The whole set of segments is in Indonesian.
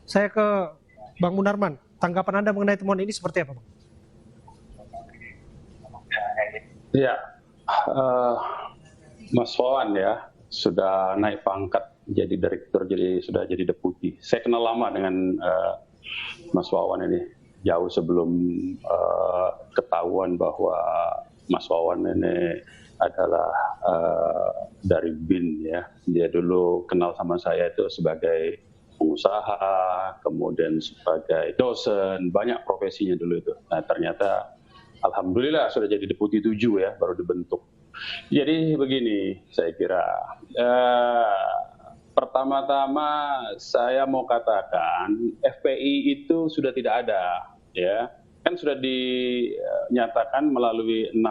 Saya ke Bang Munarman. Tanggapan Anda mengenai temuan ini seperti apa, Bang? Ya, Mas Wawan ya sudah naik pangkat jadi direktur, sudah jadi deputi. Saya kenal lama dengan Mas Wawan ini, jauh sebelum ketahuan bahwa Mas Wawan ini adalah dari BIN ya. Dia dulu kenal sama saya itu sebagai pengusaha, kemudian sebagai dosen, banyak profesinya dulu itu. Nah ternyata alhamdulillah sudah jadi deputi 7 ya, baru dibentuk. Jadi begini, saya kira pertama-tama saya mau katakan FPI itu sudah tidak ada, ya kan sudah dinyatakan melalui 6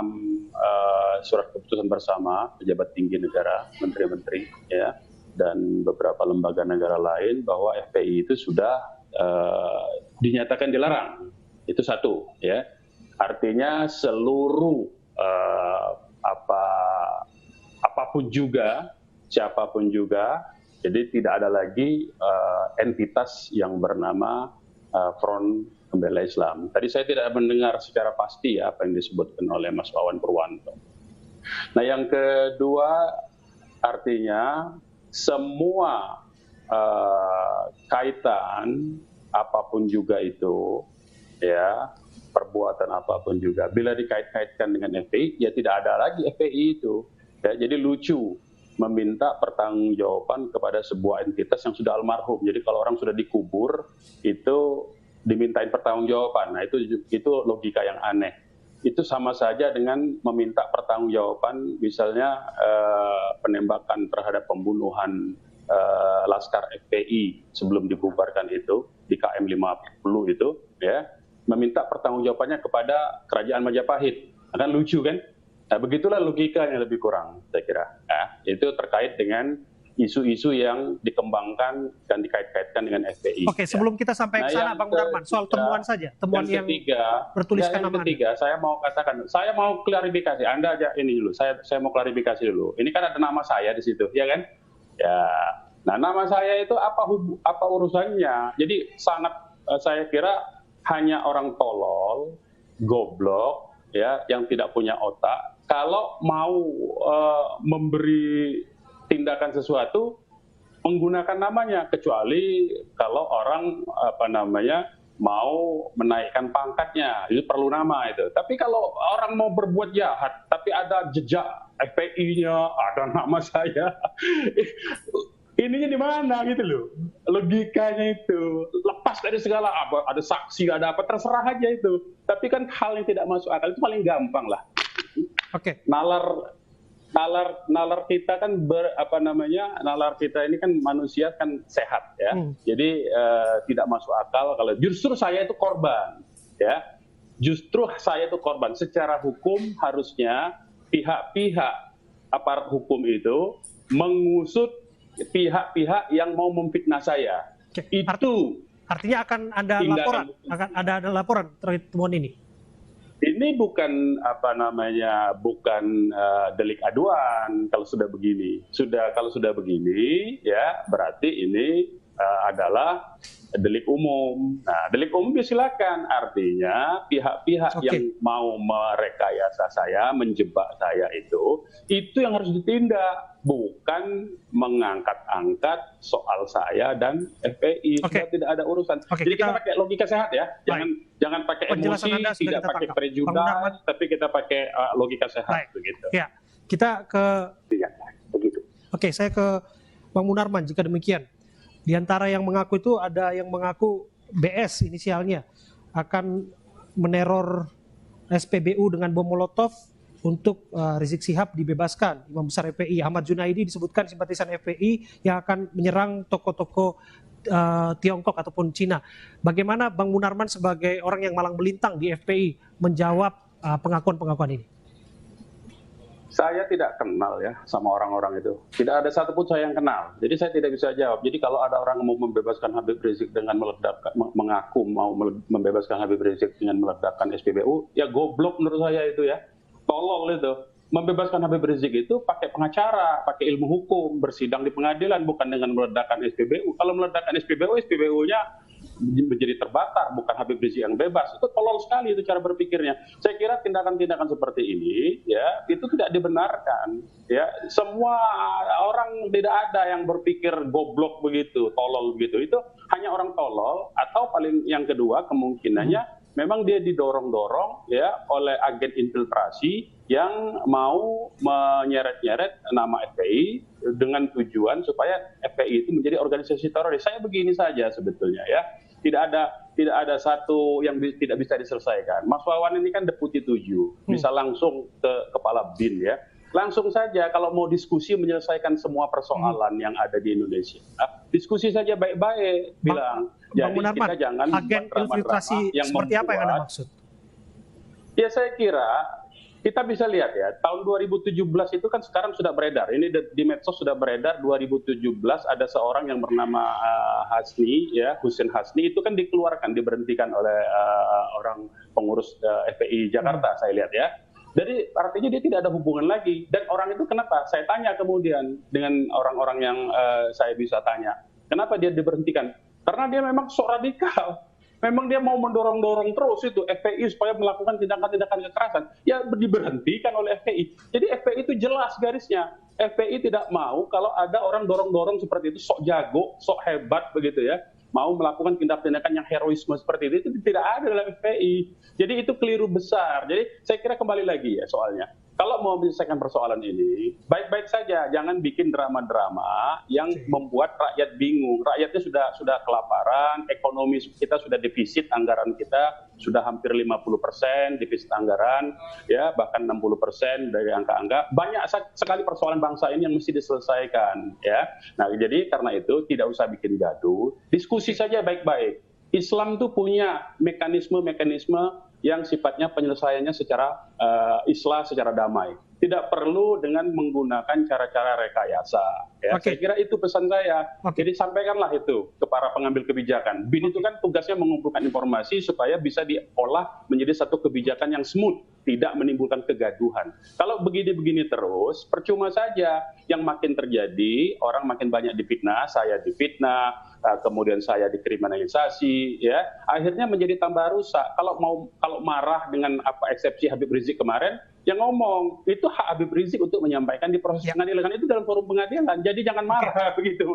surat keputusan bersama pejabat tinggi negara, menteri-menteri, ya, dan beberapa lembaga negara lain bahwa FPI itu sudah dinyatakan dilarang. Itu satu, ya. Artinya seluruh apapun juga, siapapun juga, jadi tidak ada lagi entitas yang bernama Front Pembela Islam. Tadi saya tidak mendengar secara pasti ya apa yang disebutkan oleh Mas Wawan Purwanto. Nah yang kedua, artinya semua kaitan apapun juga itu, ya, perbuatan apapun juga, bila dikait-kaitkan dengan FPI, ya tidak ada lagi FPI itu. Ya, jadi lucu meminta pertanggungjawaban kepada sebuah entitas yang sudah almarhum. Jadi kalau orang sudah dikubur, itu dimintain pertanggungjawaban. Nah itu logika yang aneh. Itu sama saja dengan meminta pertanggungjawaban, misalnya penembakan terhadap pembunuhan Laskar FPI sebelum dibubarkan itu di KM 50 itu, ya, meminta pertanggungjawabannya kepada Kerajaan Majapahit. Kan lucu kan? Nah, begitulah logikanya lebih kurang, saya kira. Nah, itu terkait dengan isu-isu yang dikembangkan dan dikait-kaitkan dengan FPI. Oke, sebelum kita sampai ke sana, Bang Munarman, soal temuan saja, temuan yang bertuliskan nama Anda. Yang ketiga, saya mau katakan, saya mau klarifikasi. Anda aja ini dulu, saya mau klarifikasi dulu. Ini kan ada nama saya di situ, ya kan? Ya, nah nama saya itu apa urusannya? Jadi sangat saya kira hanya orang tolol, goblok, ya, yang tidak punya otak. Kalau mau memberi tindakan sesuatu menggunakan namanya, kecuali kalau orang mau menaikkan pangkatnya, itu perlu nama itu. Tapi kalau orang mau berbuat jahat tapi ada jejak FPI-nya, ada nama saya, ininya di mana gitu loh, logikanya itu lepas dari segala apa, ada saksi, ada apa, terserah aja itu. Tapi kan hal yang tidak masuk akal itu paling gampang lah. Oke. Nalar kita kan nalar kita ini kan manusia kan sehat ya. Jadi tidak masuk akal kalau justru saya itu korban, ya. Justru saya itu korban. Secara hukum harusnya pihak-pihak aparat hukum itu mengusut pihak-pihap yang mau memfitnah saya. Oke. Itu artinya akan ada laporan, akan ada laporan terkait temuan ini. Ini bukan bukan delik aduan kalau sudah begini. Kalau sudah begini, ya berarti ini adalah delik umum. Nah, delik umum ya silakan. Artinya pihak-pihak yang mau merekayasa saya, menjebak saya itu yang harus ditindak. Bukan mengangkat-angkat soal saya dan FPI. Sudah tidak ada urusan. Jadi kita pakai logika sehat ya. Jangan pakai emosi, tidak pakai prejudice, tapi kita pakai logika sehat. Begitu. Ya, kita ke... Ya, begitu. Oke, saya ke Bang Munarman. Jika demikian, di antara yang mengaku itu ada yang mengaku BS inisialnya akan meneror SPBU dengan bom Molotov untuk Rizik Syihab dibebaskan. Imam besar FPI Ahmad Junaidi disebutkan simpatisan FPI yang akan menyerang toko-toko Tiongkok ataupun Cina. Bagaimana Bang Munarman sebagai orang yang malang melintang di FPI menjawab pengakuan-pengakuan ini? Saya tidak kenal ya sama orang-orang itu. Tidak ada satupun saya yang kenal. Jadi saya tidak bisa jawab. Jadi kalau ada orang yang mau membebaskan Habib Rizik dengan mengaku mau membebaskan Habib Rizik dengan meledakkan SPBU, ya goblok menurut saya itu ya. Tolol itu. Membebaskan Habib Rizik itu pakai pengacara, pakai ilmu hukum, bersidang di pengadilan, bukan dengan meledakkan SPBU. Kalau meledakkan SPBU, SPBU-nya menjadi terbakar, bukan Habib Rizik yang bebas. Itu tolol sekali itu cara berpikirnya. Saya kira tindakan-tindakan seperti ini ya itu tidak dibenarkan. Ya, semua orang, tidak ada yang berpikir goblok begitu, tolol begitu. Itu hanya orang tolol, atau paling yang kedua kemungkinannya memang dia didorong-dorong ya oleh agen infiltrasi yang mau menyeret-nyeret nama FPI dengan tujuan supaya FPI itu menjadi organisasi teroris. Saya begini saja sebetulnya ya. Tidak ada satu yang tidak bisa diselesaikan. Mas Wawan ini kan Deputi 7, bisa langsung ke Kepala BIN ya. Langsung saja kalau mau diskusi menyelesaikan semua persoalan yang ada di Indonesia. Diskusi saja baik-baik bilang. Bang Jadi Munarman, kita jangan agen infiltrasi yang seperti apa yang Anda maksud? Ya saya kira kita bisa lihat ya, tahun 2017 itu kan sekarang sudah beredar. Ini di medsos sudah beredar 2017 ada seorang yang bernama Hasni ya, Husin Hasni itu kan dikeluarkan, diberhentikan oleh orang pengurus FPI Jakarta saya lihat ya. Jadi artinya dia tidak ada hubungan lagi. Dan orang itu kenapa? Saya tanya kemudian dengan orang-orang yang saya bisa tanya. Kenapa dia diberhentikan? Karena dia memang sok radikal. Memang dia mau mendorong-dorong terus itu FPI supaya melakukan tindakan-tindakan kekerasan. Ya diberhentikan oleh FPI. Jadi FPI itu jelas garisnya. FPI tidak mau kalau ada orang dorong-dorong seperti itu, sok jago, sok hebat begitu ya. Mau melakukan tindak-tindakan yang heroisme seperti itu tidak ada dalam FPI. Jadi itu keliru besar. Jadi saya kira kembali lagi ya soalnya. Kalau mau menyelesaikan persoalan ini, baik-baik saja, jangan bikin drama-drama yang membuat rakyat bingung. Rakyatnya sudah kelaparan, ekonomi kita sudah defisit, anggaran kita sudah hampir 50% defisit anggaran, ya bahkan 60% dari angka-angka. Banyak sekali persoalan bangsa ini yang mesti diselesaikan, ya. Nah, jadi karena itu tidak usah bikin gaduh, diskusi saja baik-baik. Islam itu punya mekanisme-mekanisme yang sifatnya penyelesaiannya secara islah, secara damai. Tidak perlu dengan menggunakan cara-cara rekayasa. Ya. Saya kira itu pesan saya. Jadi sampaikanlah itu ke para pengambil kebijakan. BIN itu kan tugasnya mengumpulkan informasi supaya bisa diolah menjadi satu kebijakan yang smooth, tidak menimbulkan kegaduhan. Kalau begini-begini terus, percuma saja. Yang makin terjadi, orang makin banyak difitnah, saya difitnah, kemudian saya dikriminalisasi, ya. Akhirnya menjadi tambah rusak. Kalau marah dengan apa eksepsi Habib Rizik kemarin, yang ngomong itu hak Habib Rizik untuk menyampaikan di proses pengadilan, itu dalam forum pengadilan. Jadi jangan marah begitu,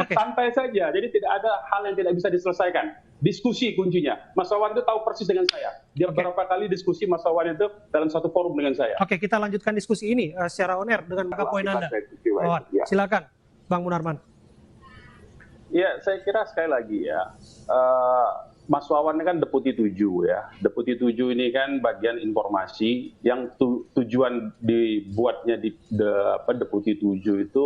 santai saja. Jadi tidak ada hal yang tidak bisa diselesaikan. Diskusi kuncinya. Mas Wawan itu tahu persis dengan saya. Dia beberapa kali diskusi Mas Wawan itu dalam satu forum dengan saya. Oke, kita lanjutkan diskusi ini secara on air dengan poin Anda. Wawan, silakan, Bang Munarman. Ya, saya kira sekali lagi ya. Mas Wawan ini kan Deputi 7 ya. Deputi 7 ini kan bagian informasi yang tujuan dibuatnya Deputi 7 itu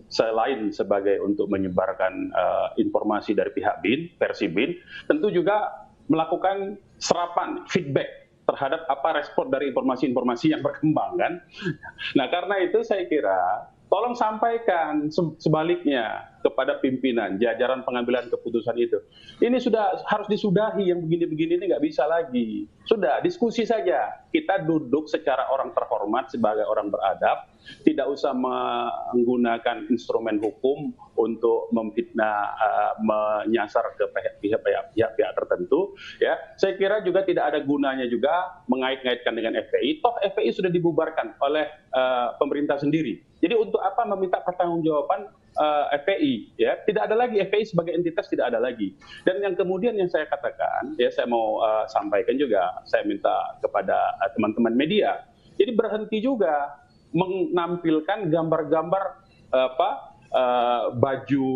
selain sebagai untuk menyebarkan informasi dari pihak BIN, versi BIN, tentu juga melakukan serapan feedback terhadap apa respon dari informasi-informasi yang berkembang kan. Nah, karena itu saya kira tolong sampaikan sebaliknya kepada pimpinan, jajaran pengambilan keputusan itu. Ini sudah harus disudahi, yang begini-begini ini nggak bisa lagi. Sudah, diskusi saja. Kita duduk secara orang terhormat sebagai orang beradab, tidak usah menggunakan instrumen hukum untuk memfitnah, menyasar ke pihak-pihak tertentu. Ya, saya kira juga tidak ada gunanya juga mengait-ngaitkan dengan FPI. Toh FPI sudah dibubarkan oleh pemerintah sendiri. Jadi untuk apa meminta pertanggungjawaban FPI? Ya, tidak ada lagi FPI sebagai entitas, tidak ada lagi. Dan yang kemudian yang saya katakan, ya saya mau sampaikan juga, saya minta kepada teman-teman media. Jadi berhenti juga menampilkan gambar-gambar baju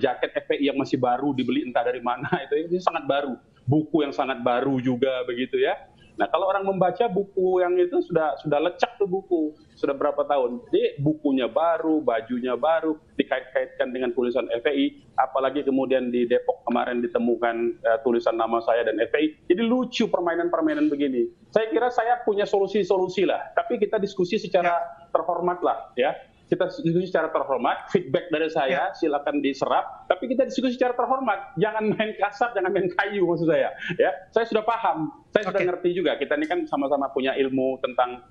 jaket FPI yang masih baru dibeli entah dari mana, itu sangat baru, buku yang sangat baru juga begitu ya. Nah, kalau orang membaca buku yang itu sudah lecek tuh buku, sudah berapa tahun. Jadi bukunya baru, bajunya baru, dikait-kaitkan dengan tulisan FPI, apalagi kemudian di Depok kemarin ditemukan tulisan nama saya dan FPI. Jadi lucu permainan-permainan begini. Saya kira saya punya solusi-solusi lah, tapi kita diskusi secara terhormat lah ya. Kita diskusi secara terhormat, feedback dari saya silakan diserap, tapi kita diskusi secara terhormat, jangan main kasar, jangan main kayu maksud saya. Ya, saya sudah paham, saya sudah ngerti juga. Kita ini kan sama-sama punya ilmu tentang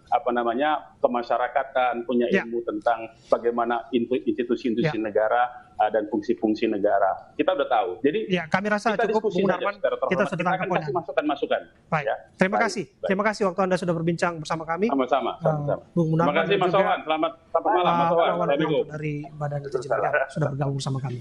kemasyarakatan, punya ilmu tentang bagaimana institusi-institusi negara dan fungsi-fungsi negara. Kita udah tahu. Jadi ya, kami rasa kita cukup, diskusi Bung saja Munarman. secara terhormat. Kita sudah Kita tangkap akan poin kasih Anda. masukan-masukan. Baik. Ya. Terima Baik, kasih. baik. Terima kasih waktu Anda sudah berbincang bersama kami. Sama-sama. Sama-sama. Bung Terima Munarman kasih dan Mas juga Wawan. Selamat malam Mas Wawan. Kawan Assalamualaikum. dari Badan Intelijen Negara sudah bergabung bersama kami.